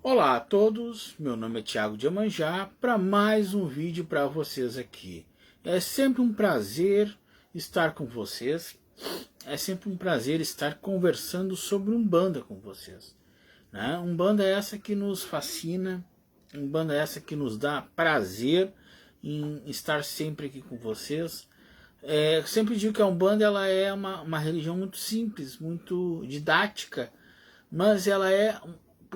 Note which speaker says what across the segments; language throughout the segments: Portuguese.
Speaker 1: Olá a todos, meu nome é Thiago de Iemanjá para mais um vídeo para vocês aqui. É sempre um prazer estar com vocês, é sempre um prazer estar conversando sobre Umbanda com vocês. Né? Umbanda é essa que nos fascina, Umbanda é essa que nos dá prazer em estar sempre aqui com vocês. Sempre digo que a Umbanda ela é uma religião muito simples, muito didática, mas ela é,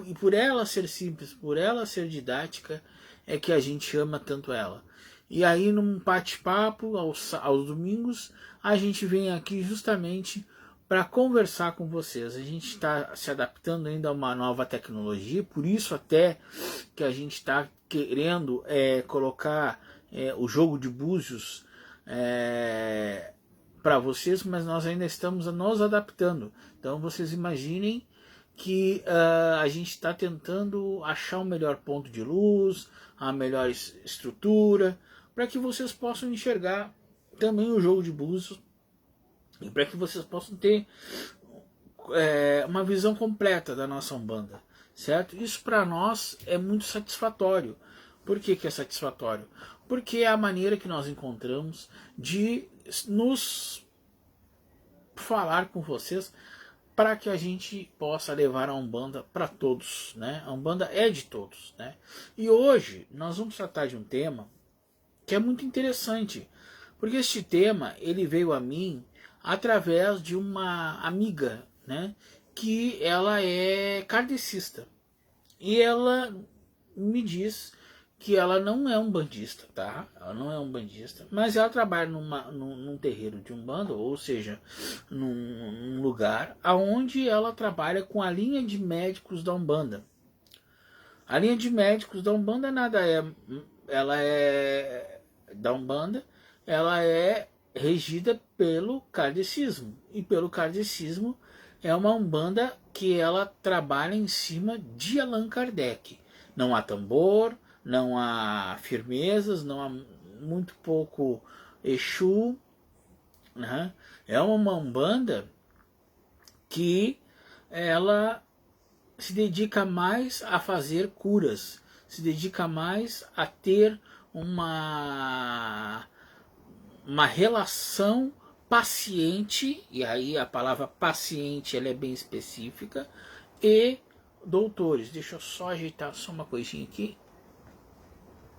Speaker 1: e por ela ser simples, por ela ser didática, é que a gente ama tanto ela. E aí num bate-papo aos domingos, a gente vem aqui justamente para conversar com vocês. A gente está se adaptando ainda a uma nova tecnologia, por isso até que a gente está querendo colocar o jogo de búzios para vocês, mas nós ainda estamos nos adaptando. Então vocês imaginem que a gente está tentando achar o melhor ponto de luz, a melhor estrutura, para que vocês possam enxergar também o jogo de búzios e para que vocês possam ter uma visão completa da nossa Umbanda, certo? Isso para nós é muito satisfatório. Por que é satisfatório? Porque é a maneira que nós encontramos de nos falar com vocês para que a gente possa levar a Umbanda para todos, né? A Umbanda é de todos, né? E hoje nós vamos tratar de um tema que é muito interessante, porque este tema ele veio a mim através de uma amiga, né? Que ela é kardecista e ela me diz que ela não é um bandista, tá? Ela não é um bandista, mas ela trabalha num terreiro de Umbanda, ou seja, num lugar aonde ela trabalha com a linha de médicos da Umbanda. A linha de médicos da Umbanda nada é, ela é da Umbanda, ela é regida pelo kardecismo, e pelo kardecismo é uma Umbanda que ela trabalha em cima de Allan Kardec. Não há tambor, não há firmezas, não há muito pouco Exu, né? É uma Umbanda que ela se dedica mais a fazer curas, se dedica mais a ter uma relação paciente, e aí a palavra paciente ela é bem específica, e doutores. Deixa eu só ajeitar só uma coisinha aqui.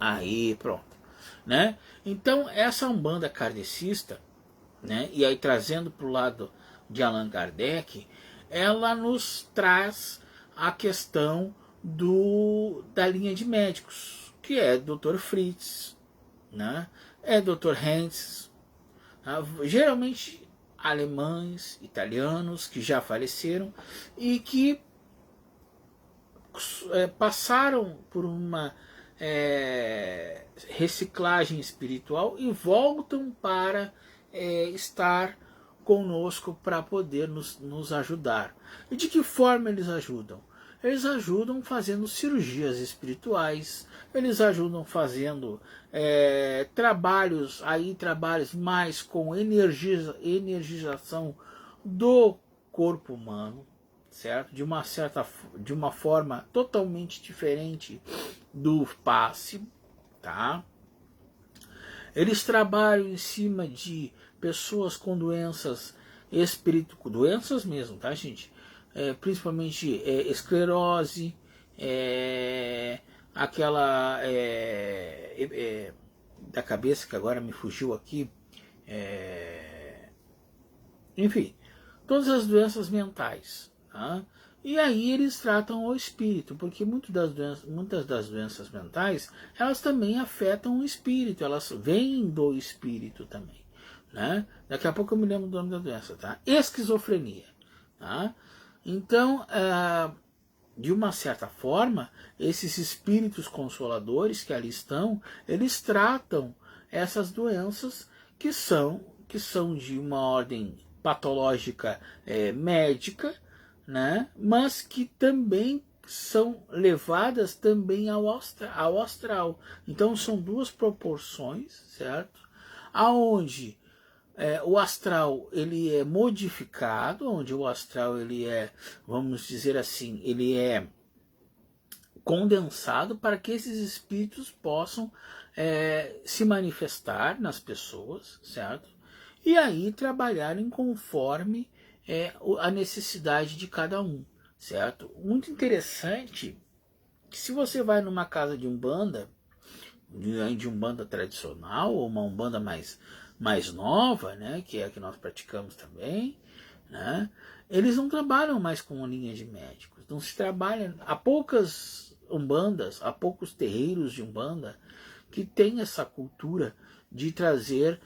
Speaker 1: Aí, pronto. Né? Então, essa Umbanda kardecista, né, e aí trazendo para o lado de Allan Kardec, ela nos traz a questão da linha de médicos, que é Dr. Fritz, né, é Dr. Hentz, tá? Geralmente alemães, italianos, que já faleceram e que passaram por uma reciclagem espiritual e voltam para estar conosco para poder nos ajudar. E de que forma eles ajudam? Eles ajudam fazendo cirurgias espirituais, eles ajudam fazendo trabalhos mais com energização do corpo humano, certo? De uma forma totalmente diferente do passe, tá? Eles trabalham em cima de pessoas com doenças doenças mesmo, tá, gente? Principalmente esclerose, aquela da cabeça que agora me fugiu aqui, enfim, todas as doenças mentais, tá? E aí eles tratam o espírito, porque muitas das doenças mentais, elas também afetam o espírito, elas vêm do espírito também, né? Daqui a pouco eu me lembro do nome da doença, tá? Esquizofrenia, tá? Então, de uma certa forma, esses espíritos consoladores que ali estão, eles tratam essas doenças que são de uma ordem patológica médica, né? Mas que também são levadas também ao astral. Então são duas proporções, certo? Aonde o astral ele é modificado, onde o astral ele é, vamos dizer assim, ele é condensado para que esses espíritos possam se manifestar nas pessoas, certo? E aí trabalharem conforme a necessidade de cada um, certo? Muito interessante que se você vai numa casa de umbanda, de umbanda tradicional, ou uma umbanda mais nova, né, que é a que nós praticamos também, né, eles não trabalham mais com linha de médicos, não se trabalha, há poucas umbandas, há poucos terreiros de umbanda que tem essa cultura de trazer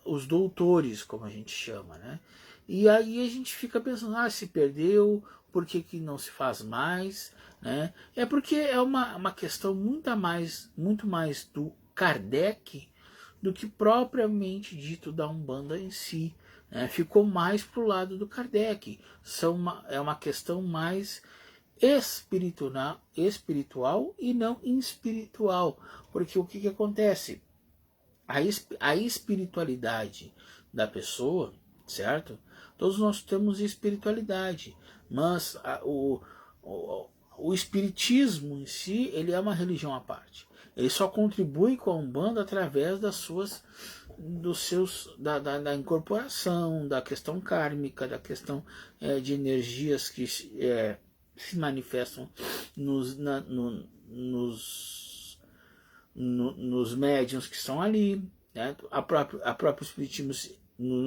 Speaker 1: os doutores, como a gente chama, né? E aí a gente fica pensando, se perdeu, por que não se faz mais? Né? É porque é uma questão muito mais do Kardec do que propriamente dito da Umbanda em si. Né? Ficou mais para o lado do Kardec. É uma questão mais espiritual e não espiritual. Porque o que acontece? A espiritualidade da pessoa, certo? Todos nós temos espiritualidade, mas o espiritismo em si, ele é uma religião à parte. Ele só contribui com a Umbanda através da incorporação, da questão kármica, da questão de energias que se manifestam nos médiuns que estão ali. Né? A próprio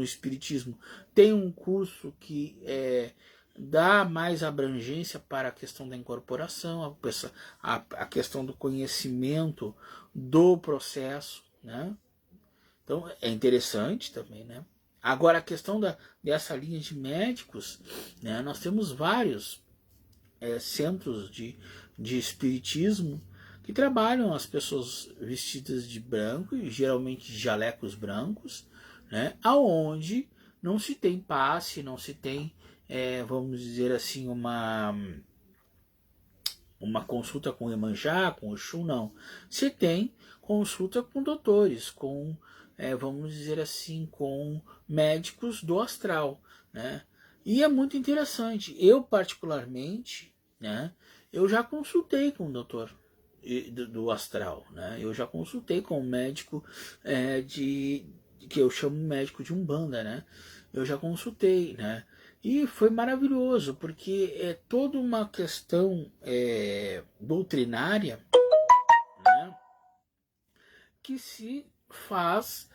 Speaker 1: espiritismo tem um curso que dá mais abrangência para a questão da incorporação, a questão do conhecimento do processo. Né? Então é interessante também. Né? Agora a questão dessa linha de médicos, né? Nós temos vários centros de espiritismo que trabalham as pessoas vestidas de branco, e geralmente de jalecos brancos, né, aonde não se tem passe, não se tem, vamos dizer assim, uma consulta com Iemanjá, com Oxum, não. Se tem consulta com doutores, com, vamos dizer assim, com médicos do astral, né? E é muito interessante. Eu, particularmente, né, eu já consultei com o doutor do astral, né? Eu já consultei com um médico que eu chamo médico de Umbanda, né? Eu já consultei, né? E foi maravilhoso, porque é toda uma questão doutrinária, né, que se faz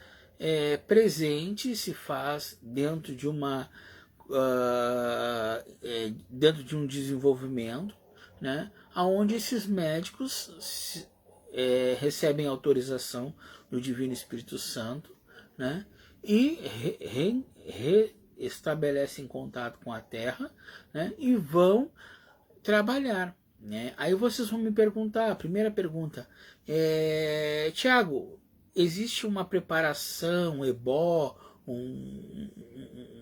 Speaker 1: presente, se faz dentro de dentro de um desenvolvimento, né, onde esses médicos recebem autorização do Divino Espírito Santo, né, e estabelecem contato com a Terra, né, e vão trabalhar. Né? Aí vocês vão me perguntar, a primeira pergunta, Tiago, existe uma preparação, ebó,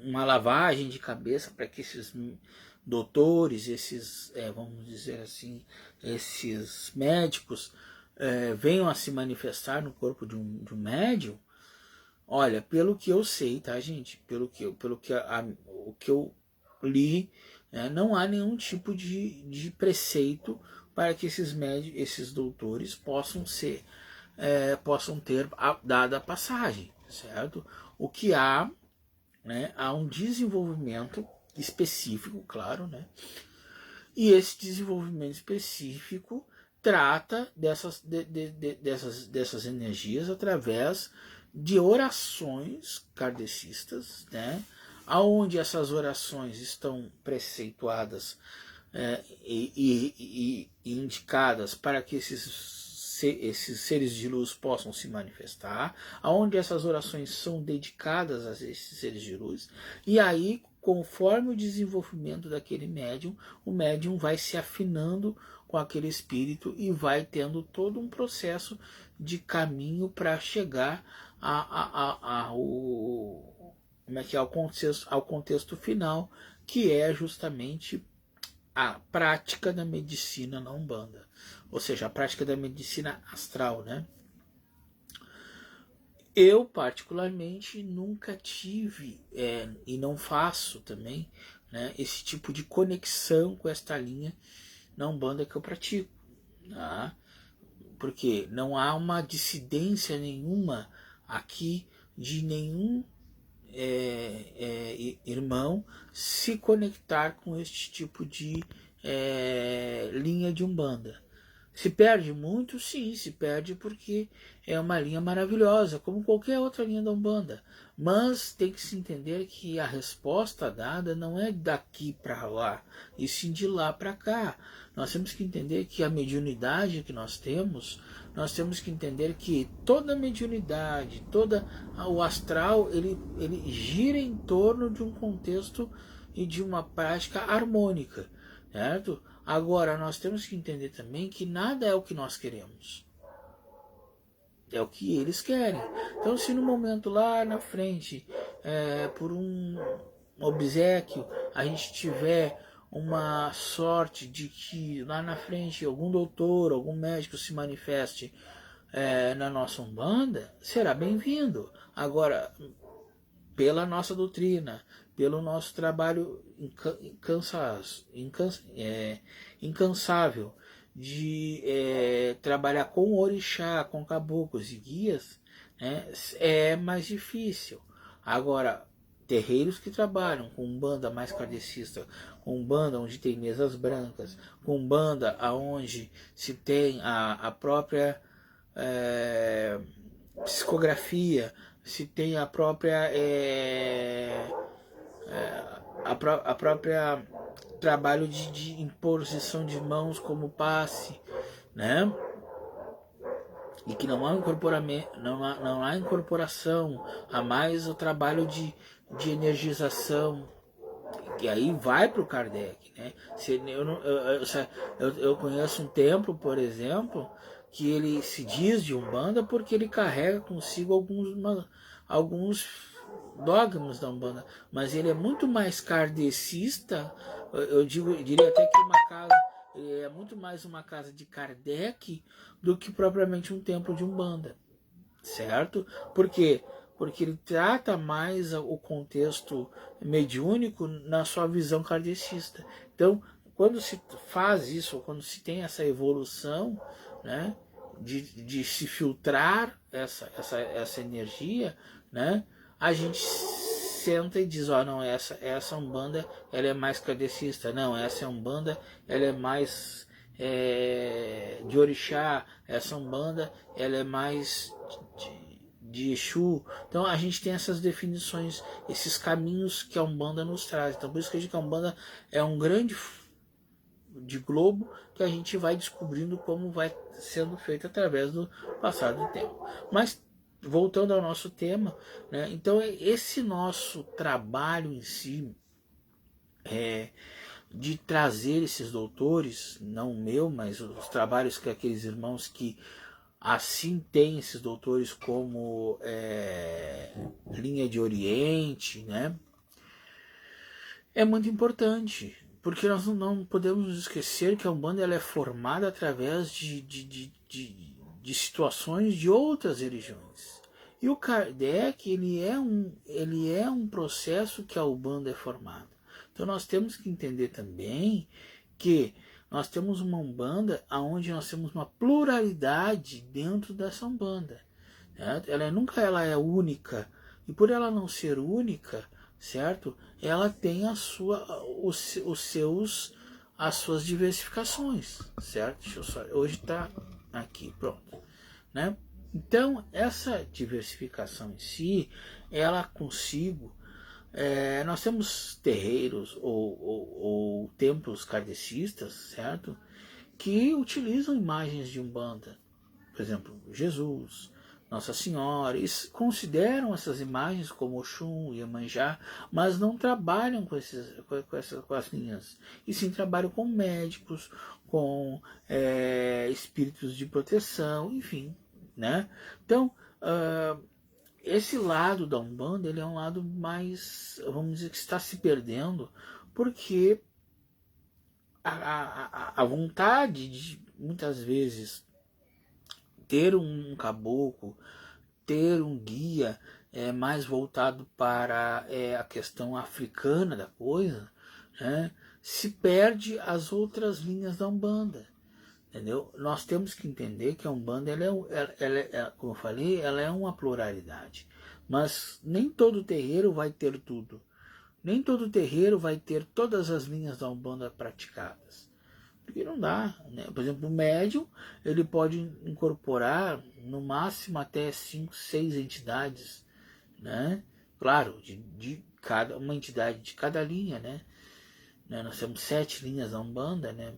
Speaker 1: uma lavagem de cabeça para que esses doutores, esses, vamos dizer assim, esses médicos venham a se manifestar no corpo de um médium? Olha, pelo que eu sei, tá, gente? O que eu li, não há nenhum tipo de preceito para que esses doutores possam ter dada a passagem, certo? O que há, né, há um desenvolvimento específico, claro, né? E esse desenvolvimento específico trata dessas energias através de orações kardecistas, né? Aonde essas orações estão preceituadas e indicadas para que esses seres de luz possam se manifestar, aonde essas orações são dedicadas a esses seres de luz, e aí, conforme o desenvolvimento daquele médium, o médium vai se afinando com aquele espírito e vai tendo todo um processo de caminho para chegar ao contexto final, que é justamente a prática da medicina na Umbanda, ou seja, a prática da medicina astral, né? Eu, particularmente, nunca tive, e não faço também, né, esse tipo de conexão com esta linha na Umbanda que eu pratico, Tá? Porque não há uma dissidência nenhuma aqui de nenhum irmão se conectar com este tipo de linha de Umbanda. Se perde muito? Sim, se perde porque é uma linha maravilhosa, como qualquer outra linha da Umbanda. Mas tem que se entender que a resposta dada não é daqui para lá, e sim de lá para cá. Nós temos que entender que a mediunidade que nós temos que entender que toda mediunidade, todo o astral, ele gira em torno de um contexto e de uma prática harmônica, certo? Agora, nós temos que entender também que nada é o que nós queremos. É o que eles querem. Então, se no momento lá na frente, por um obséquio, a gente tiver uma sorte de que lá na frente algum doutor, algum médico se manifeste na nossa Umbanda, será bem-vindo. Agora, pela nossa doutrina, pelo nosso trabalho incansável de trabalhar com orixá, com caboclos e guias, né, é mais difícil. Agora, terreiros que trabalham com umbanda mais kardecista, com umbanda onde tem mesas brancas, com umbanda onde se tem a própria psicografia, se tem a própria a própria trabalho de imposição de mãos como passe, né? E que não há incorporamento, não há incorporação, há mais o trabalho de energização, que aí vai para o Kardec, né? Eu conheço um templo, por exemplo, que ele se diz de Umbanda porque ele carrega consigo alguns dogmas da Umbanda, mas ele é muito mais kardecista, diria até que uma casa, é muito mais uma casa de Kardec do que propriamente um templo de Umbanda, certo? Por quê? Porque ele trata mais o contexto mediúnico na sua visão kardecista. Então, quando se faz isso, quando se tem essa evolução, né, de se filtrar essa energia, né, a gente senta e diz, ó, não, essa Umbanda ela é mais kardecista, não, essa Umbanda ela é mais de orixá, essa Umbanda ela é mais de Exu. Então a gente tem essas definições, esses caminhos que a Umbanda nos traz. Então por isso que eu digo que a Umbanda é um grande de globo que a gente vai descobrindo como vai sendo feito através do passar do tempo. Mas voltando ao nosso tema, né, então esse nosso trabalho em si de trazer esses doutores, não o meu, mas os trabalhos que aqueles irmãos que assim tem esses doutores como linha de Oriente, né? É muito importante, porque nós não podemos nos esquecer que a Umbanda ela é formada através de situações de outras religiões. E o Kardec ele é um processo que a Umbanda é formada. Então nós temos que entender também que nós temos uma Umbanda onde nós temos uma pluralidade dentro dessa Umbanda. Certo? Nunca ela é única. E por ela não ser única, certo? Ela tem as suas diversificações, certo? Deixa eu só, hoje está aqui, pronto. Né? Então, essa diversificação em si, ela consigo nós temos terreiros ou templos kardecistas, certo? Que utilizam imagens de Umbanda. Por exemplo, Jesus, Nossa Senhora. Eles consideram essas imagens como Oxum e Iemanjá, mas não trabalham com as linhas. E sim trabalham com médicos, com espíritos de proteção, enfim. Né? Então, esse lado da Umbanda ele é um lado mais, vamos dizer, que está se perdendo, porque a vontade de, muitas vezes, ter um caboclo, ter um guia mais voltado para a questão africana da coisa, né, se perde as outras linhas da Umbanda. entendeu? Nós temos que entender que a Umbanda, como eu falei, ela é uma pluralidade. Mas nem todo terreiro vai ter tudo. Nem todo terreiro vai ter todas as linhas da Umbanda praticadas. Porque não dá, né? Por exemplo, o médium, ele pode incorporar no máximo até 5, 6 entidades, né? Claro, de cada uma entidade de cada linha, né? Nós temos 7 linhas da Umbanda, né?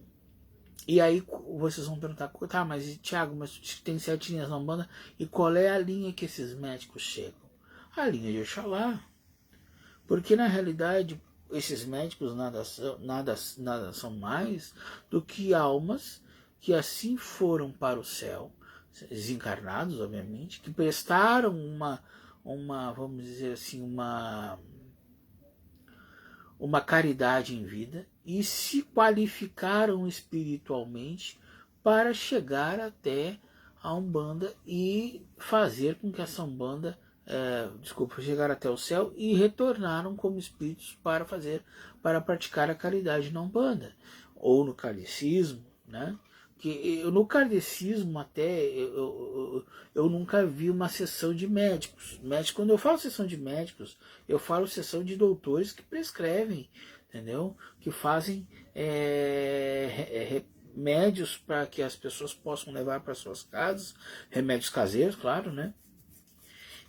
Speaker 1: E aí vocês vão perguntar, tá, mas Thiago, mas tem 7 linhas na Umbanda, e qual é a linha que esses médicos chegam? A linha de Oxalá. Porque na realidade esses médicos nada são mais do que almas que assim foram para o céu, desencarnados, obviamente, que prestaram vamos dizer assim, uma caridade em vida e se qualificaram espiritualmente para chegar até a Umbanda e fazer com que essa Umbanda chegar até o céu e retornaram como espíritos para praticar a caridade na Umbanda ou no kardecismo, né? Que no kardecismo até eu nunca vi uma sessão de médicos. Quando eu falo sessão de médicos, eu falo sessão de doutores que prescrevem, entendeu? Que fazem remédios para que as pessoas possam levar para suas casas, remédios caseiros, claro, né?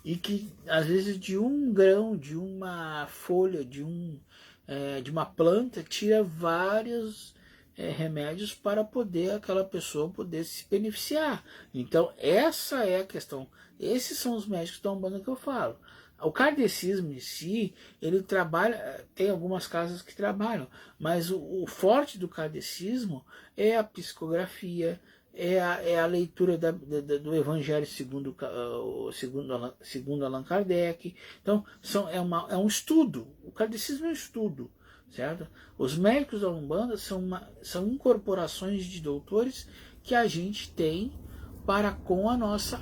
Speaker 1: E que às vezes de um grão, de uma folha, de uma planta, tira vários remédios para poder aquela pessoa poder se beneficiar. Então essa é a questão. Esses são os médicos da Umbanda que eu falo. O kardecismo em si, ele trabalha, tem algumas casas que trabalham, mas o forte do kardecismo é a psicografia, é a leitura do Evangelho segundo Allan Kardec. Então, é um estudo. O kardecismo é um estudo, certo? Os médicos da Umbanda são incorporações de doutores que a gente tem para com o nosso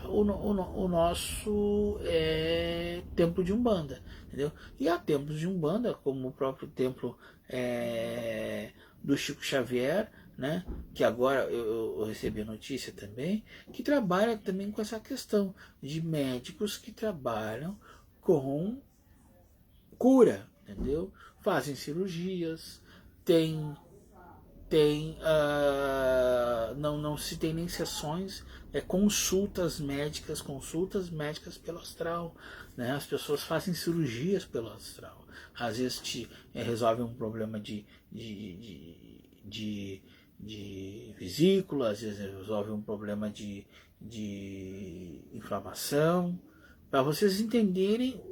Speaker 1: templo de Umbanda, entendeu? E há templos de Umbanda, como o próprio templo do Chico Xavier, né? Que agora eu recebi a notícia também, que trabalha também com essa questão de médicos que trabalham com cura, entendeu? Fazem cirurgias, não se tem nem sessões, consultas médicas pelo astral, né? As pessoas fazem cirurgias pelo astral, às vezes resolvem um problema de vesícula, às vezes resolve um problema de inflamação, para vocês entenderem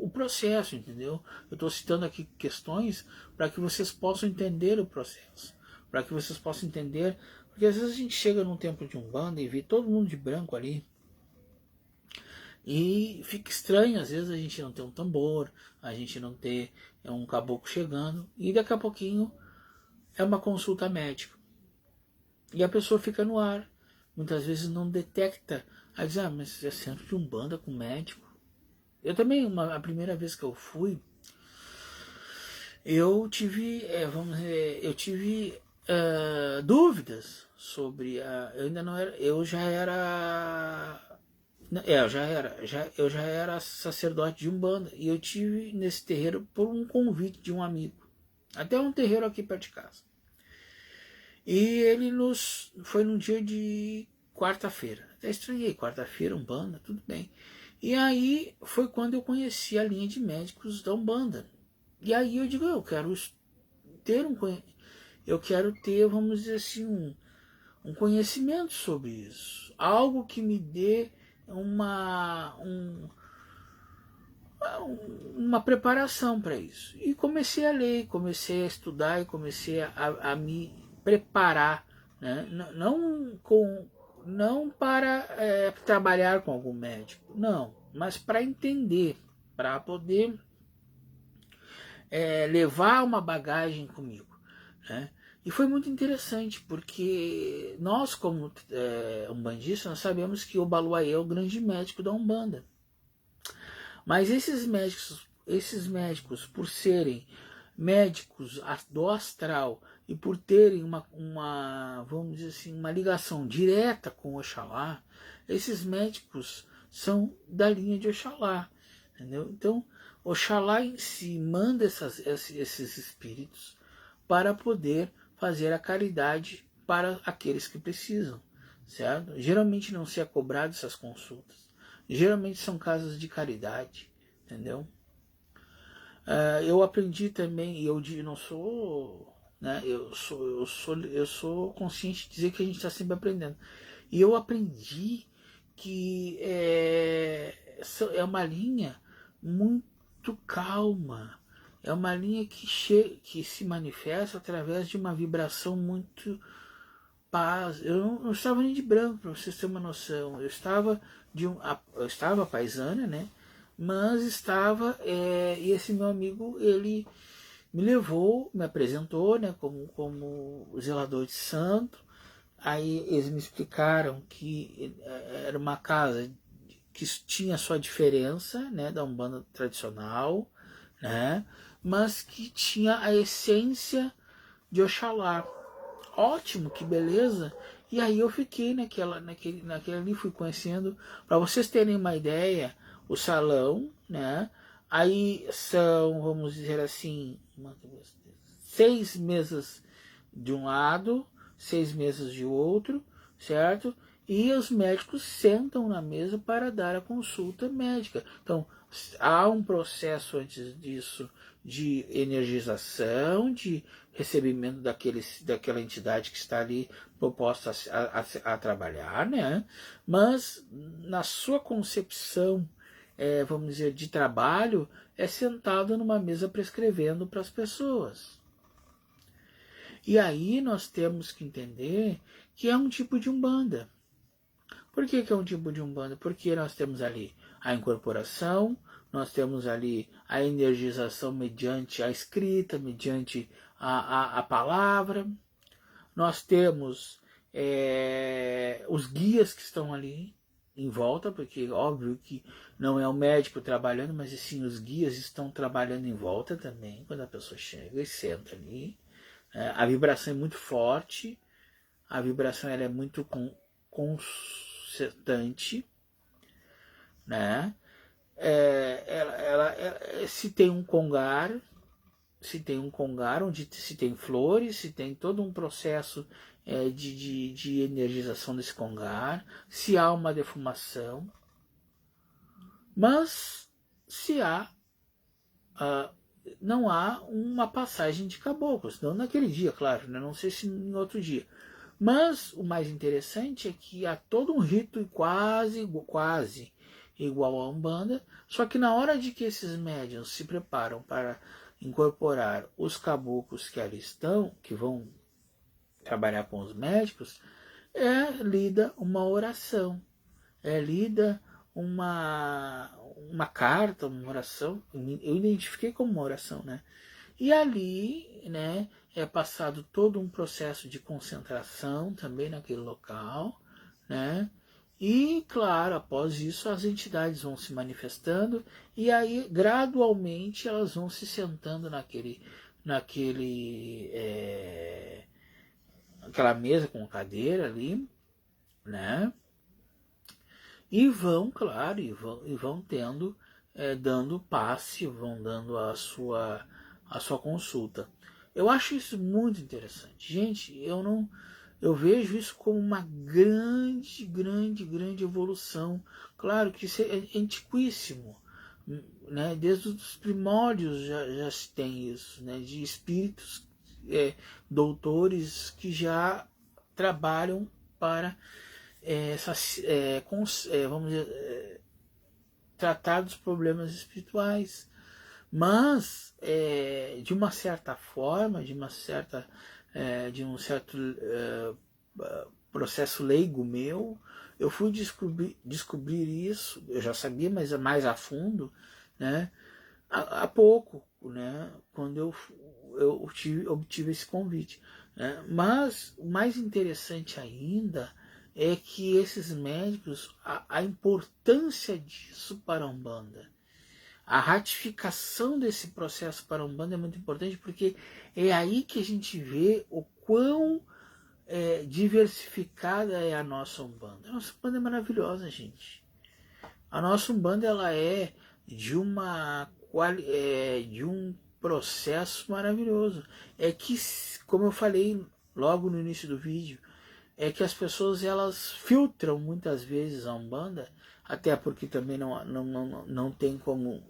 Speaker 1: o processo, entendeu? Eu estou citando aqui questões para que vocês possam entender o processo, para que vocês possam entender, porque às vezes a gente chega num templo de Umbanda e vê todo mundo de branco ali, e fica estranho, às vezes a gente não tem um tambor, a gente não tem um caboclo chegando, e daqui a pouquinho é uma consulta médica. E a pessoa fica no ar. Muitas vezes não detecta. Aí diz, mas é centro de Umbanda com médico. Eu também, a primeira vez que eu fui, eu tive, dúvidas sobre eu ainda não era, eu já era sacerdote de Umbanda, e eu tive nesse terreiro por um convite de um amigo, até um terreiro aqui perto de casa. E ele foi num dia de quarta-feira. Até estranhei, quarta-feira, Umbanda, tudo bem. E aí foi quando eu conheci a linha de médicos da Umbanda. E aí eu digo, eu quero ter, vamos dizer assim, um conhecimento sobre isso. Algo que me dê uma preparação para isso. E comecei a ler, comecei a estudar e comecei a me preparar, né? Não para trabalhar com algum médico, não, mas para entender, para poder levar uma bagagem comigo, né? E foi muito interessante, porque nós, como umbandistas, nós sabemos que o Baluayê é o grande médico da Umbanda. Mas esses médicos, por serem médicos do astral e por terem vamos dizer assim, uma ligação direta com Oxalá, esses médicos são da linha de Oxalá, entendeu? Então, Oxalá em si manda esses espíritos para poder fazer a caridade para aqueles que precisam, certo? Geralmente não se é cobrado essas consultas. Geralmente são casos de caridade, entendeu? Eu aprendi também, e eu não sou, né? Eu sou consciente de dizer que a gente está sempre aprendendo. E eu aprendi que é uma linha muito calma. É uma linha que se manifesta através de uma vibração muito paz. Eu não estava nem de branco, para vocês terem uma noção. Eu estava paisana, né? Mas estava, e esse meu amigo, ele me levou, me apresentou, né, como zelador de santo. Aí eles me explicaram que era uma casa que tinha sua diferença, né, da Umbanda tradicional, né, mas que tinha a essência de Oxalá. Ótimo, que beleza. E aí eu fiquei naquele ali, fui conhecendo. Para vocês terem uma ideia, o salão, né? Aí são, vamos dizer assim, 6 mesas de um lado, 6 mesas de outro, certo? E os médicos sentam na mesa para dar a consulta médica. Então, há um processo antes disso de energização, de recebimento daquela entidade que está ali proposta a trabalhar, né? Mas na sua concepção, vamos dizer, de trabalho, é sentado numa mesa prescrevendo para as pessoas. E aí nós temos que entender que é um tipo de umbanda. Por que é um tipo de umbanda? Porque nós temos ali a incorporação, nós temos ali a energização mediante a escrita, mediante a palavra, nós temos os guias que estão ali em volta, porque óbvio que não é o médico trabalhando, mas sim os guias estão trabalhando em volta também, quando a pessoa chega e senta ali. A vibração é muito forte, a vibração ela é muito concertante, né? Se tem um congar, onde se tem flores, se tem todo um processo de energização desse congar, se há uma defumação, mas se há não há uma passagem de caboclos, não naquele dia, claro, né? Não sei se em outro dia. Mas o mais interessante é que há todo um rito quase igual à Umbanda, só que na hora de que esses médiuns se preparam para incorporar os caboclos que ali estão, que vão trabalhar com os médicos, é lida uma oração, é lida uma carta, uma oração, eu identifiquei como uma oração, né? E ali, né, é passado todo um processo de concentração também naquele local, né? E, claro, após isso as entidades vão se manifestando e aí gradualmente elas vão se sentando aquela mesa com cadeira ali, né? E vão, claro, e vão tendo, dando passe, vão dando a sua consulta. Eu acho isso muito interessante. Gente, eu vejo isso como uma grande evolução. Claro que isso é antiquíssimo, né? Desde os primórdios já se tem isso, né? De espíritos, doutores que já trabalham para vamos dizer, tratar dos problemas espirituais, mas de uma certa forma, de um certo processo leigo meu, eu fui descobrir isso. Eu já sabia, mas mais a fundo, né? Há pouco, né? Quando eu obtive esse convite, né? Mas o mais interessante ainda é que esses médicos, a importância disso para a Umbanda, A ratificação desse processo para a Umbanda é muito importante, porque é aí que a gente vê o quão diversificada é a nossa Umbanda. A nossa Umbanda é maravilhosa, gente. A nossa Umbanda, ela é de de um processo maravilhoso. É que, como eu falei logo no início do vídeo, é que as pessoas elas filtram muitas vezes a Umbanda, até porque também não tem como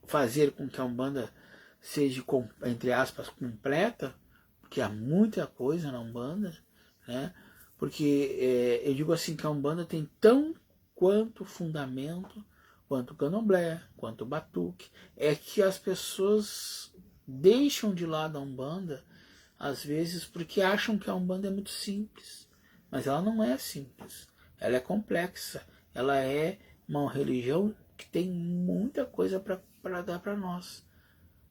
Speaker 1: fazer com que a Umbanda seja, entre aspas, completa, porque há muita coisa na Umbanda, né? Porque eu digo assim que a Umbanda tem tão quanto fundamento, quanto candomblé, quanto batuque, é que as pessoas deixam de lado a Umbanda, às vezes porque acham que a Umbanda é muito simples, mas ela não é simples, ela é complexa, ela é uma religião que tem muita coisa para dar para nós.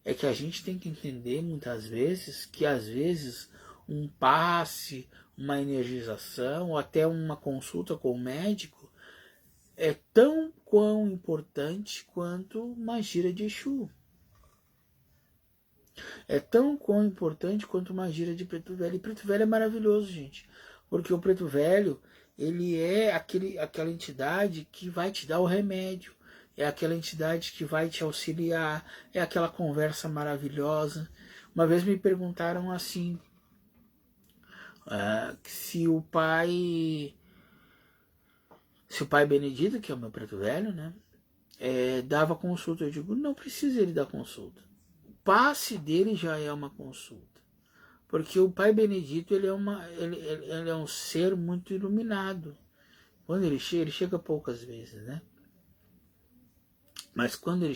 Speaker 1: É que a gente tem que entender muitas vezes que às vezes um passe, uma energização ou até uma consulta com o médico é tão quão importante quanto uma gira de Exu. É tão quão importante quanto uma gira de Preto Velho. E Preto Velho é maravilhoso, gente. Porque o Preto Velho, ele é aquela entidade que vai te dar o remédio. É aquela entidade que vai te auxiliar. É aquela conversa maravilhosa. Uma vez me perguntaram assim, se o pai Benedito, que é o meu Preto Velho, né, dava consulta. Eu digo, não precisa ele dar consulta. O passe dele já é uma consulta. Porque o Pai Benedito ele é um ser muito iluminado. Quando ele chega poucas vezes, né? Mas quando ele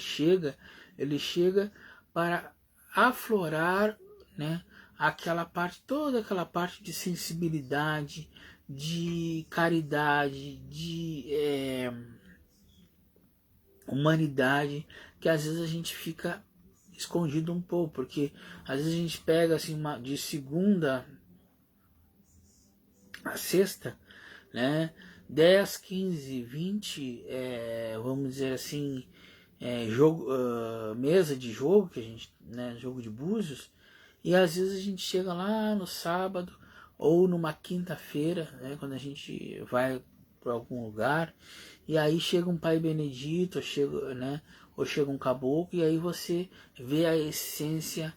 Speaker 1: chega para aflorar, né, toda aquela parte de sensibilidade, de caridade, de humanidade, que às vezes a gente fica escondido um pouco, porque às vezes a gente pega assim de segunda a sexta, né, 10, 15, 20, vamos dizer assim, mesa de jogo, que a gente, né, jogo de búzios, e às vezes a gente chega lá no sábado ou numa quinta-feira, né, quando a gente vai para algum lugar, e aí chega um Pai Benedito, ou chega um caboclo, e aí você vê a essência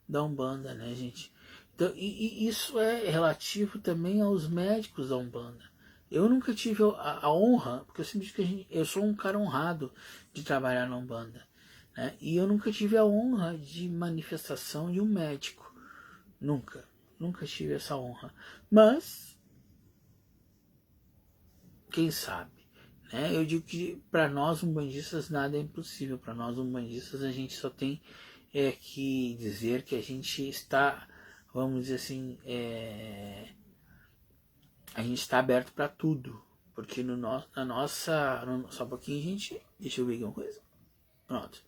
Speaker 1: da Umbanda, né, gente? Então, e isso é relativo também aos médicos da Umbanda. Eu nunca tive a honra, porque eu sempre digo que eu sou um cara honrado de trabalhar na Umbanda, né? E eu nunca tive a honra de manifestação de um médico. Nunca. Nunca tive essa honra. Mas, quem sabe? Né? Eu digo que para nós umbandistas nada é impossível. Para nós umbandistas a gente só tem que dizer que a gente está, vamos dizer assim, a gente está aberto para tudo. Porque só um pouquinho, gente, deixa eu ver aqui uma coisa. Pronto.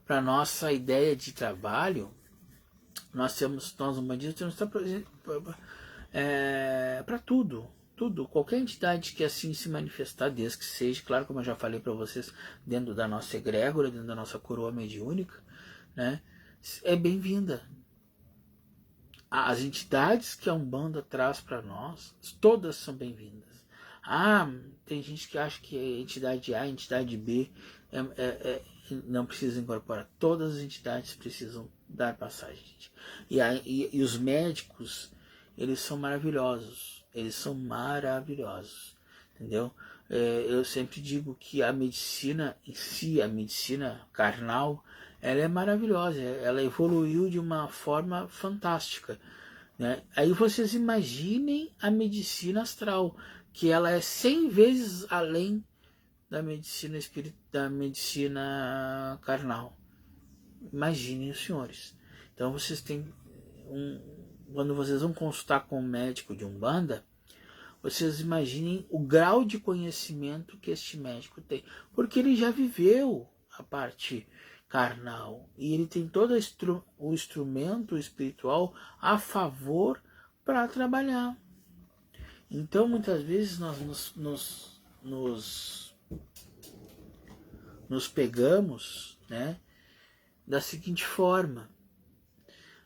Speaker 1: Para nossa ideia de trabalho, nós umbandistas temos para tudo. Tudo, qualquer entidade que assim se manifestar, desde que seja, claro, como eu já falei para vocês, dentro da nossa egrégora, dentro da nossa coroa mediúnica, né, é bem-vinda. As entidades que a Umbanda traz para nós, todas são bem-vindas. Tem gente que acha que a entidade A, a entidade B não precisa incorporar. Todas as entidades precisam dar passagem. Gente. E os médicos, eles são maravilhosos. Eles são maravilhosos. Entendeu? Eu sempre digo que a medicina em si, a medicina carnal, ela é maravilhosa. Ela evoluiu de uma forma fantástica. Né? Aí vocês imaginem a medicina astral, que ela é 100 vezes além da medicina da medicina carnal. Imaginem os senhores. Então vocês têm quando vocês vão consultar com um médico de Umbanda, vocês imaginem o grau de conhecimento que este médico tem, porque ele já viveu a parte carnal e ele tem todo o instrumento espiritual a favor para trabalhar. Então muitas vezes nós nos nos pegamos, né, da seguinte forma: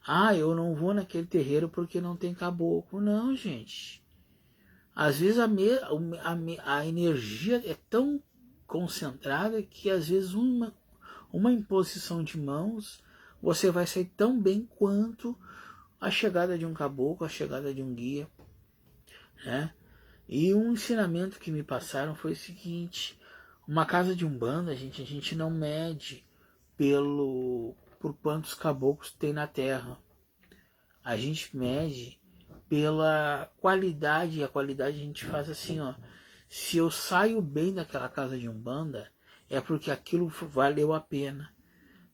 Speaker 1: ah, eu não vou naquele terreiro porque não tem caboclo. Não, gente. Às vezes a energia é tão concentrada que às vezes uma imposição de mãos você vai sair tão bem quanto a chegada de um caboclo, a chegada de um guia, né? E um ensinamento que me passaram foi o seguinte: uma casa de umbanda, gente, a gente não mede por quantos caboclos tem na terra. A gente mede pela qualidade, e a qualidade a gente faz assim, ó. Se eu saio bem daquela casa de umbanda, é porque aquilo valeu a pena.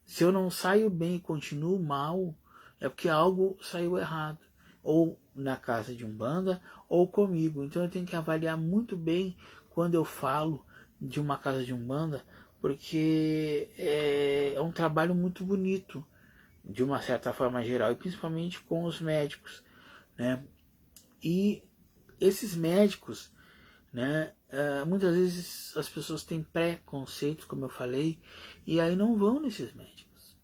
Speaker 1: Se eu não saio bem e continuo mal, é porque algo saiu errado. Ou na casa de umbanda, ou comigo. Então eu tenho que avaliar muito bem quando eu falo de uma casa de umbanda, porque é um trabalho muito bonito, de uma certa forma geral, e principalmente com os médicos, né? E esses médicos, né, muitas vezes as pessoas têm preconceitos, como eu falei, e aí não vão nesses médicos,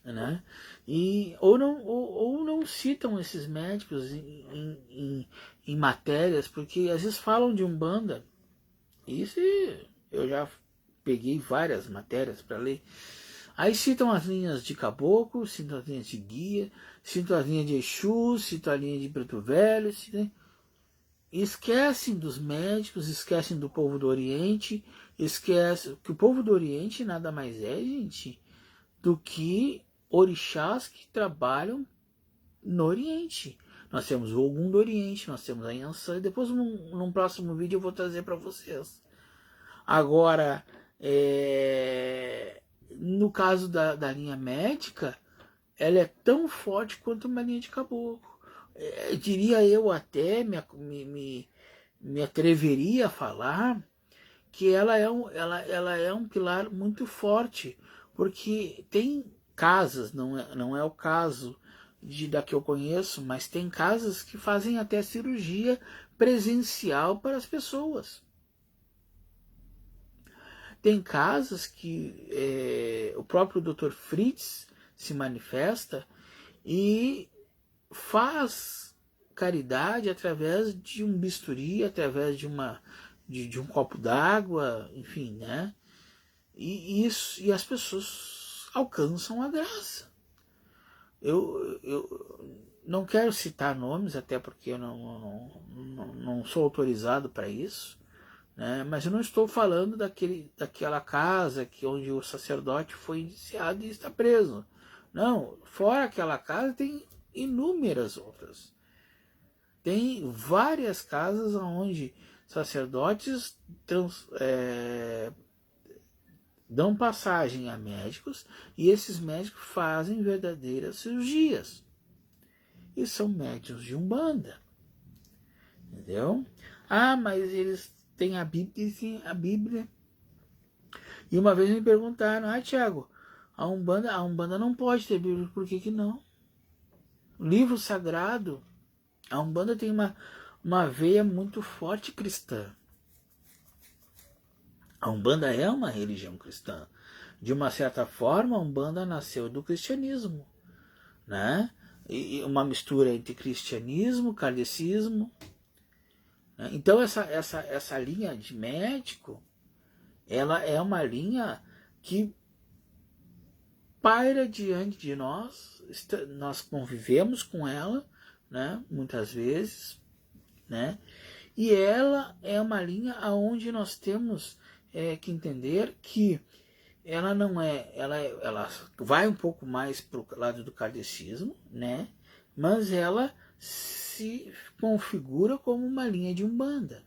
Speaker 1: né? Ou não citam esses médicos em matérias, porque às vezes falam de Umbanda. Isso eu já peguei várias matérias para ler. Aí citam as linhas de caboclo, citam as linhas de guia, citam as linhas de Exu, citam a linha de Preto Velho, citam... esquecem dos médicos, esquecem do povo do Oriente, esquecem que o povo do Oriente nada mais é, gente, do que orixás que trabalham no Oriente. Nós temos o Ogum do Oriente, nós temos a Yansan, e depois num próximo vídeo eu vou trazer para vocês. Agora, no caso da linha médica, ela é tão forte quanto uma linha de caboclo. Diria eu até, me atreveria a falar que ela é um pilar muito forte, porque tem casas, não é o caso da que eu conheço, mas tem casas que fazem até cirurgia presencial para as pessoas. Tem casas que o próprio Dr. Fritz se manifesta e faz caridade através de um bisturi, através de um copo d'água, enfim, né? E as pessoas alcançam a graça. Eu não quero citar nomes, até porque eu não sou autorizado para isso, né? Mas eu não estou falando daquela casa onde o sacerdote foi indiciado e está preso. Não, fora aquela casa tem inúmeras outras. Tem várias casas onde sacerdotes dão passagem a médicos e esses médicos fazem verdadeiras cirurgias. E são médicos de Umbanda. Entendeu? Ah, mas eles têm a Bíblia, sim, a Bíblia. E uma vez me perguntaram: ah, Tiago, a Umbanda não pode ter Bíblia, por que não? Livro sagrado. A Umbanda tem uma veia muito forte cristã. A Umbanda é uma religião cristã. De uma certa forma, a Umbanda nasceu do cristianismo, né? E uma mistura entre cristianismo, kardecismo. Né? Então essa linha de médico, ela é uma linha que paira diante de nós. Nós convivemos com ela, né? Muitas vezes, né? E ela é uma linha aonde nós temos que entender que ela não ela vai um pouco mais para o lado do kardecismo, né? Mas ela se configura como uma linha de Umbanda.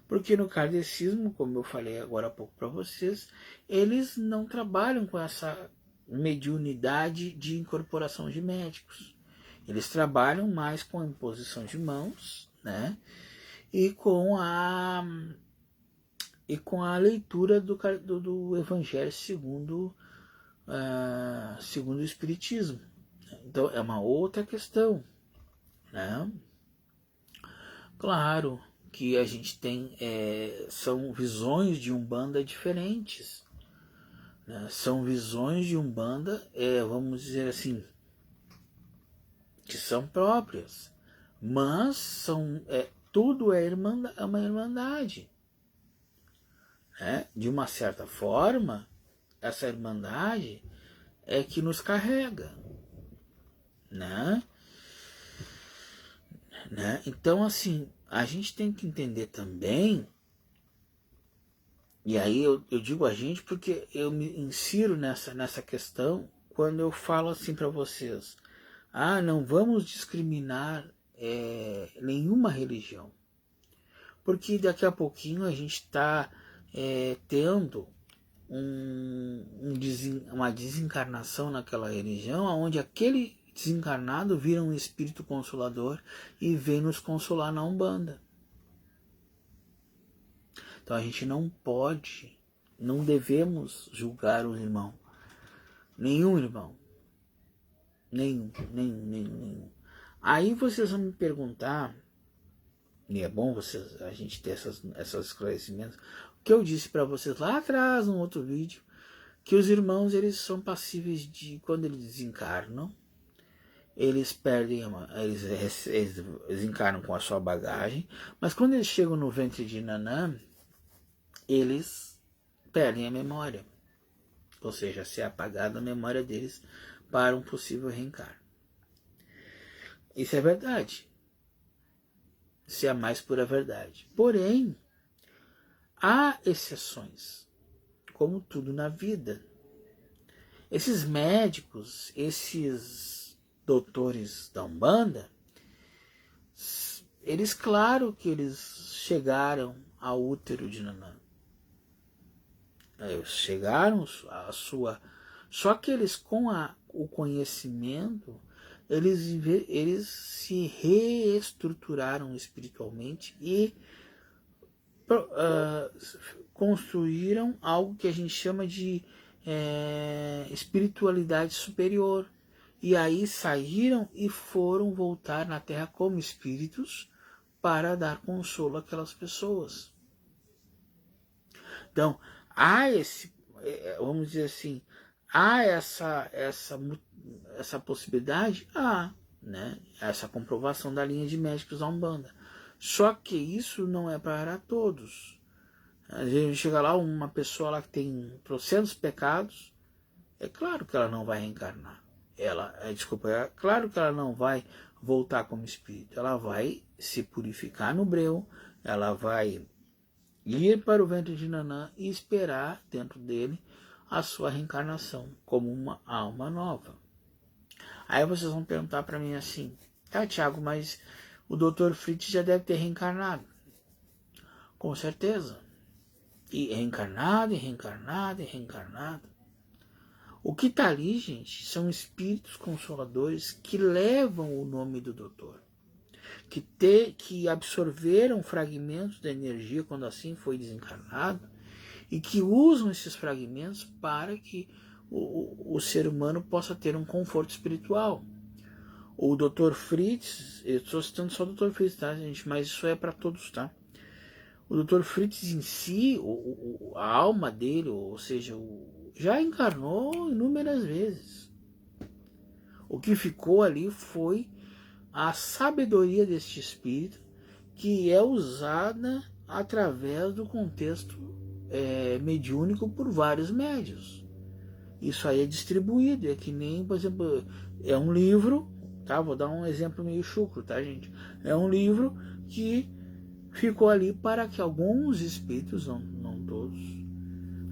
Speaker 1: Porque no kardecismo, como eu falei agora há pouco para vocês, eles não trabalham com essa mediunidade de incorporação de médicos. Eles trabalham mais com a imposição de mãos, né? E com a leitura do Evangelho segundo o Espiritismo. Então é uma outra questão, né? Claro que a gente tem são visões de Umbanda diferentes, né? São visões de Umbanda, vamos dizer assim, que são próprias, mas tudo é uma irmandade, né? De uma certa forma, essa irmandade é que nos carrega, né? Então, assim, a gente tem que entender também, e aí eu digo a gente porque eu me insiro nessa questão quando eu falo assim para vocês: não vamos discriminar nenhuma religião, porque daqui a pouquinho a gente está tendo uma desencarnação naquela religião, onde aquele desencarnado vira um espírito consolador e vem nos consolar na Umbanda. Então a gente não pode, não devemos julgar o irmão, nenhum irmão, nenhum. Aí vocês vão me perguntar, e é bom a gente ter esses esclarecimentos, o que eu disse para vocês lá atrás, num outro vídeo, que os irmãos, eles são passíveis de, quando eles desencarnam, eles perdem, eles encarnam com a sua bagagem, mas quando eles chegam no ventre de Nanã, eles perdem a memória, ou seja, se é apagada a memória deles para um possível reencarno. Isso é verdade, isso é a mais pura verdade. Porém, há exceções, como tudo na vida. Esses médicos, esses doutores da Umbanda, eles, claro que eles chegaram ao útero de Nanã. Eles chegaram à sua... Só que eles, com o conhecimento, eles se reestruturaram espiritualmente e construíram algo que a gente chama de espiritualidade superior. E aí saíram e foram voltar na Terra como espíritos para dar consolo àquelas pessoas. Então, há vamos dizer assim, há essa possibilidade? Né? Essa comprovação da linha de médicos da Umbanda. Só que isso não é para todos. Às vezes chega lá uma pessoa lá que tem trocentos pecados, é claro que ela não vai reencarnar. É claro que ela não vai voltar como espírito. Ela vai se purificar no breu, ela vai ir para o ventre de Nanã e esperar dentro dele a sua reencarnação como uma alma nova. Aí vocês vão perguntar para mim assim: Tiago, mas o Dr. Fritz já deve ter reencarnado. Com certeza. E reencarnado, e reencarnado, e reencarnado. O que está ali, gente, são espíritos consoladores que levam o nome do doutor, que absorveram fragmentos da energia quando assim foi desencarnado e que usam esses fragmentos para que o ser humano possa ter um conforto espiritual. O Dr. Fritz, eu estou citando só o Dr. Fritz, tá, gente? Mas isso é para todos, tá? O Dr. Fritz em si, a alma dele, ou seja, já encarnou inúmeras vezes. O que ficou ali foi a sabedoria deste espírito, que é usada através do contexto mediúnico por vários médios. Isso aí é distribuído, é que nem, por exemplo, é um livro, tá? Vou dar um exemplo meio chucro, tá, gente? É um livro que ficou ali para que alguns espíritos, não todos,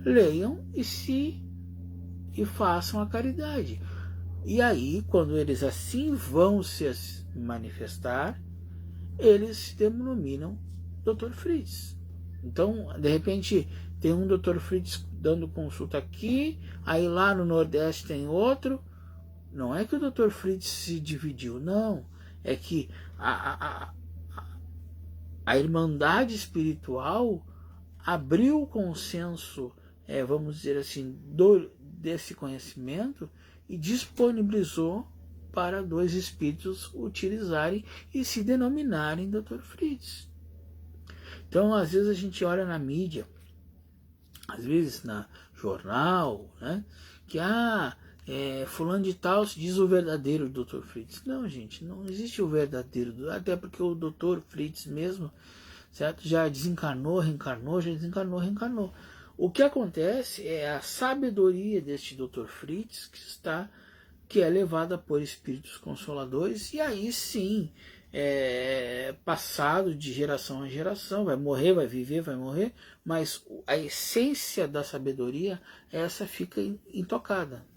Speaker 1: leiam e façam a caridade. E aí, quando eles assim vão se manifestar, eles se denominam Dr. Fritz. Então, de repente, tem um Dr. Fritz dando consulta aqui, aí lá no Nordeste tem outro. Não é que o Dr. Fritz se dividiu, não. É que a irmandade espiritual abriu o consenso, vamos dizer assim, desse conhecimento e disponibilizou para dois espíritos utilizarem e se denominarem Dr. Fritz. Então, às vezes a gente olha na mídia, às vezes na jornal, né, que fulano de tal se diz o verdadeiro Dr. Fritz. Não, gente, não existe o verdadeiro, até porque o Dr. Fritz mesmo, certo, já desencarnou, reencarnou, já desencarnou, reencarnou. O que acontece é a sabedoria deste Dr. Fritz que é levada por espíritos consoladores, e aí sim, passado de geração a geração, vai morrer, vai viver, vai morrer, mas a essência da sabedoria, essa fica intocada,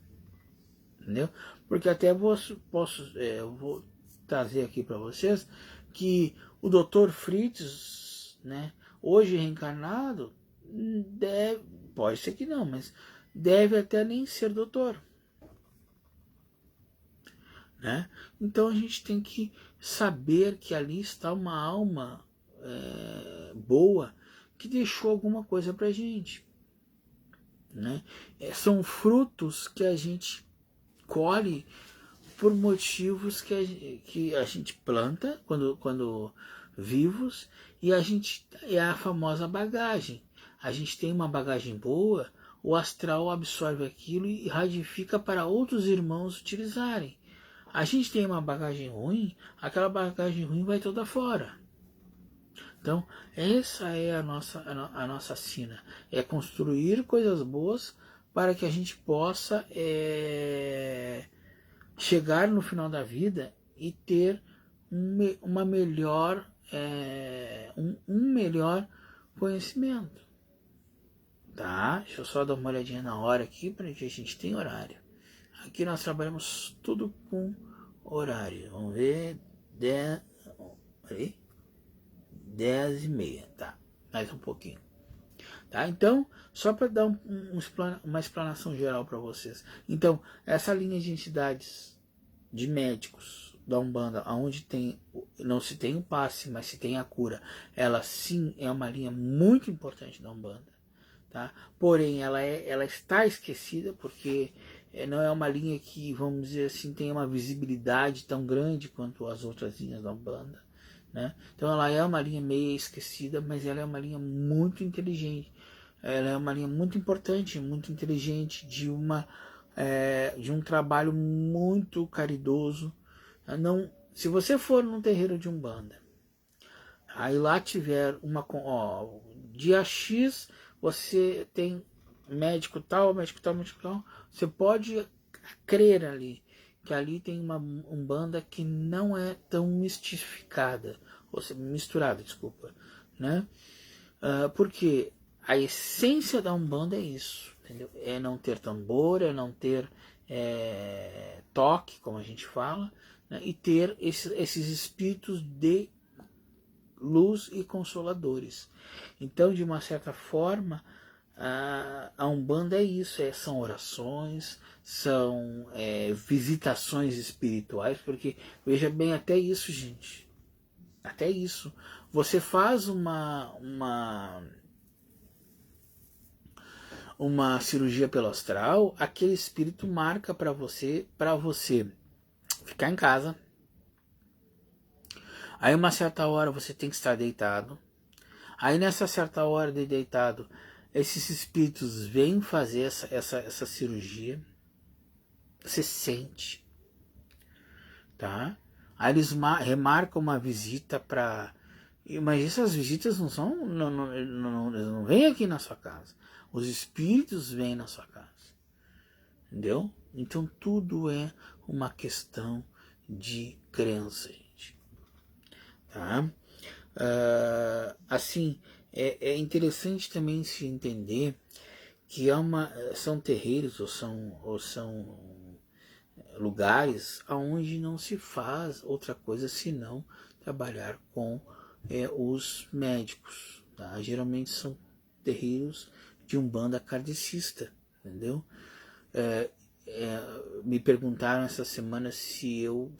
Speaker 1: entendeu? Porque até eu vou trazer aqui para vocês que o Dr. Fritz, né, hoje reencarnado, pode ser que não, mas deve até nem ser doutor, né? Então a gente tem que saber que ali está uma alma boa que deixou alguma coisa para a gente, né? São frutos que a gente colhe por motivos que a gente planta quando vivos, e a gente é a famosa bagagem. A gente tem uma bagagem boa, o astral absorve aquilo e radifica para outros irmãos utilizarem. A gente tem uma bagagem ruim, aquela bagagem ruim vai toda fora. Então, essa é a nossa sina. É construir coisas boas para que a gente possa chegar no final da vida e ter uma melhor, um melhor conhecimento. Tá? Deixa eu só dar uma olhadinha na hora aqui, para que a gente tem horário. Aqui nós trabalhamos tudo com horário. Vamos ver. 10h30. Tá. Mais um pouquinho. Tá? Então, só para dar uma explanação geral para vocês. Então, essa linha de entidades de médicos da Umbanda, onde não se tem o passe, mas se tem a cura, ela sim é uma linha muito importante da Umbanda. Tá? Porém, ela está esquecida porque não é uma linha que, vamos dizer assim, tem uma visibilidade tão grande quanto as outras linhas da Umbanda, né? Então ela é uma linha meio esquecida, mas ela é uma linha muito inteligente. Ela é uma linha muito importante, muito inteligente, de um trabalho muito caridoso. Não, se você for num terreiro de Umbanda, aí lá tiver dia X, você tem médico tal, médico tal, médico tal, você pode crer ali que ali tem uma Umbanda que não é tão mistificada, ou seja, misturada, desculpa, né? Porque a essência da Umbanda é isso, entendeu? É não ter tambor, é não ter toque, como a gente fala, né? E ter esses espíritos de luz e consoladores. Então, de uma certa forma, a Umbanda é isso, são orações, são visitações espirituais, porque veja bem, até isso, gente, até isso. Você faz uma cirurgia pelo astral, aquele espírito marca para você ficar em casa. Aí uma certa hora você tem que estar deitado. Aí nessa certa hora de deitado, esses espíritos vêm fazer essa cirurgia. Você sente, tá? Aí eles remarcam uma visita para... Mas essas visitas não são... eles não vêm aqui na sua casa. Os espíritos vêm na sua casa. Entendeu? Então tudo é uma questão de crença, gente. Tá? Assim, é interessante também se entender que são terreiros ou são lugares onde não se faz outra coisa senão trabalhar com os médicos. Tá? Geralmente são terreiros de umbanda kardecista, entendeu? Me perguntaram essa semana se eu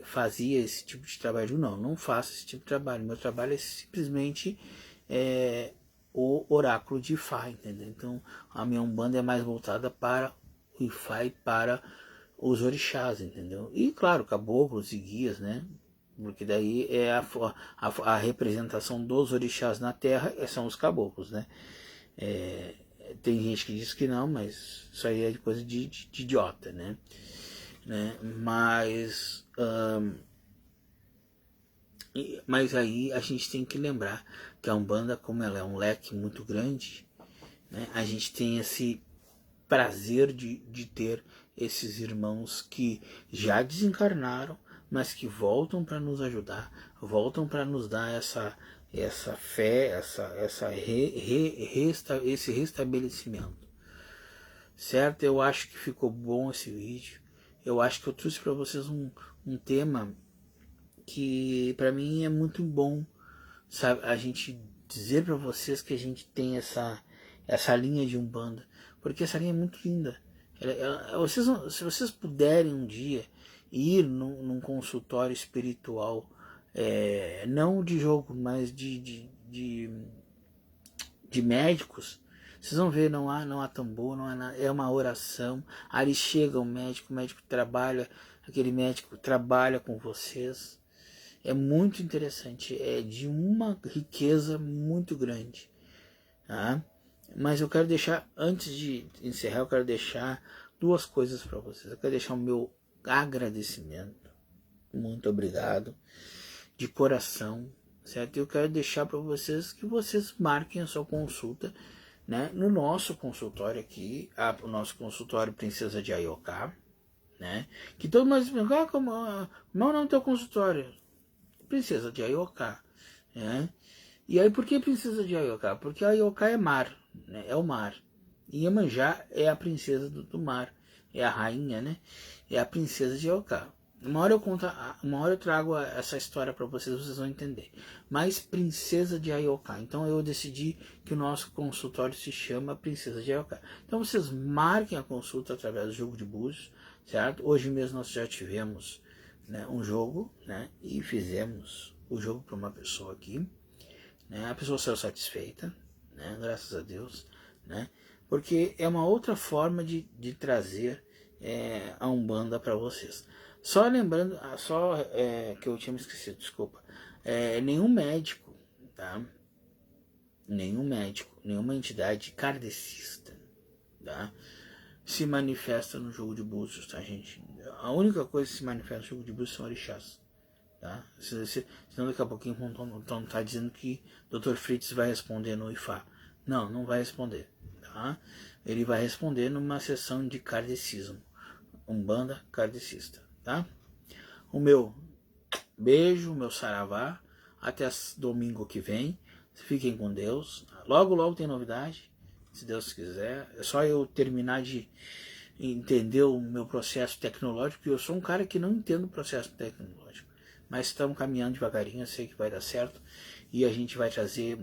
Speaker 1: fazia esse tipo de trabalho. Não faço esse tipo de trabalho. Meu trabalho é simplesmente o oráculo de Ifá, entendeu? Então a minha umbanda é mais voltada para o Ifá e para os orixás, entendeu? E claro, caboclos e guias, né? porque daí é a representação dos orixás na terra, são os caboclos, né? Tem gente que diz que não, mas isso aí é coisa de idiota, né? Mas aí a gente tem que lembrar que a Umbanda, como ela é um leque muito grande, né, a gente tem esse prazer de ter esses irmãos que já desencarnaram, mas que voltam para nos ajudar, voltam para nos dar essa fé, esse restabelecimento. Certo? Eu acho que ficou bom esse vídeo. Eu acho que eu trouxe para vocês um tema que para mim é muito bom, sabe? A gente dizer para vocês que a gente tem essa linha de Umbanda, porque essa linha é muito linda. Se vocês puderem um dia ir num consultório espiritual, não de jogo, mas de médicos, vocês vão ver, não há tambor, não há nada, é uma oração. Ali chega o médico trabalha, aquele médico trabalha com vocês. É muito interessante, é de uma riqueza muito grande. Tá? Mas eu quero deixar, antes de encerrar, eu quero deixar duas coisas para vocês. Eu quero deixar o meu agradecimento, muito obrigado, de coração, certo? Eu quero deixar para vocês que vocês marquem a sua consulta, né, no nosso consultório aqui, o nosso consultório Princesa de Ayoká, né? Que todo mundo diz, como é o nome do teu consultório? Princesa de Ayoká, né? E aí por que Princesa de Ayoká? Porque Ayoká é mar, né? É o mar. E Iemanjá é a princesa do mar, é a rainha, né? É a princesa de Ayoká. Uma hora eu trago essa história para vocês vão entender. Mas Princesa de Ayoká. Então eu decidi que o nosso consultório se chama Princesa de Ayoká. Então vocês marquem a consulta através do jogo de búzios, certo? Hoje mesmo nós já tivemos, né, um jogo, né, e fizemos o jogo para uma pessoa aqui, né? A pessoa saiu satisfeita, né, graças a Deus, né? Porque é uma outra forma de trazer a Umbanda para vocês. Só lembrando, que eu tinha me esquecido, desculpa. Nenhum médico, tá? Nenhum médico, nenhuma entidade kardecista, tá, se manifesta no jogo de búzios, tá, gente? A única coisa que se manifesta no jogo de búzios são orixás, tá? Senão daqui a pouquinho vão tá dizendo que Dr. Fritz vai responder no IFA. Não vai responder, tá? Ele vai responder numa sessão de kardecismo, Umbanda kardecista, tá? O meu beijo, o meu saravá, até domingo que vem. Fiquem com Deus. Logo tem novidade, se Deus quiser. É só eu terminar de entender o meu processo tecnológico, porque eu sou um cara que não entendo o processo tecnológico. Mas estamos caminhando devagarinho, eu sei que vai dar certo. E a gente vai trazer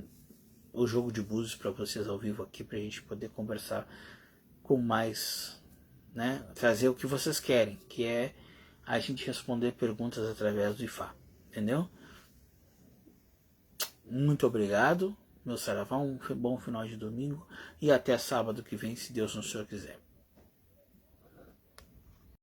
Speaker 1: o jogo de búzios para vocês ao vivo aqui, para a gente poder conversar com mais, né? Trazer o que vocês querem, que é a gente responder perguntas através do IFA. Entendeu? Muito obrigado, meu saravá, um bom final de domingo e até sábado que vem, se Deus no Senhor quiser.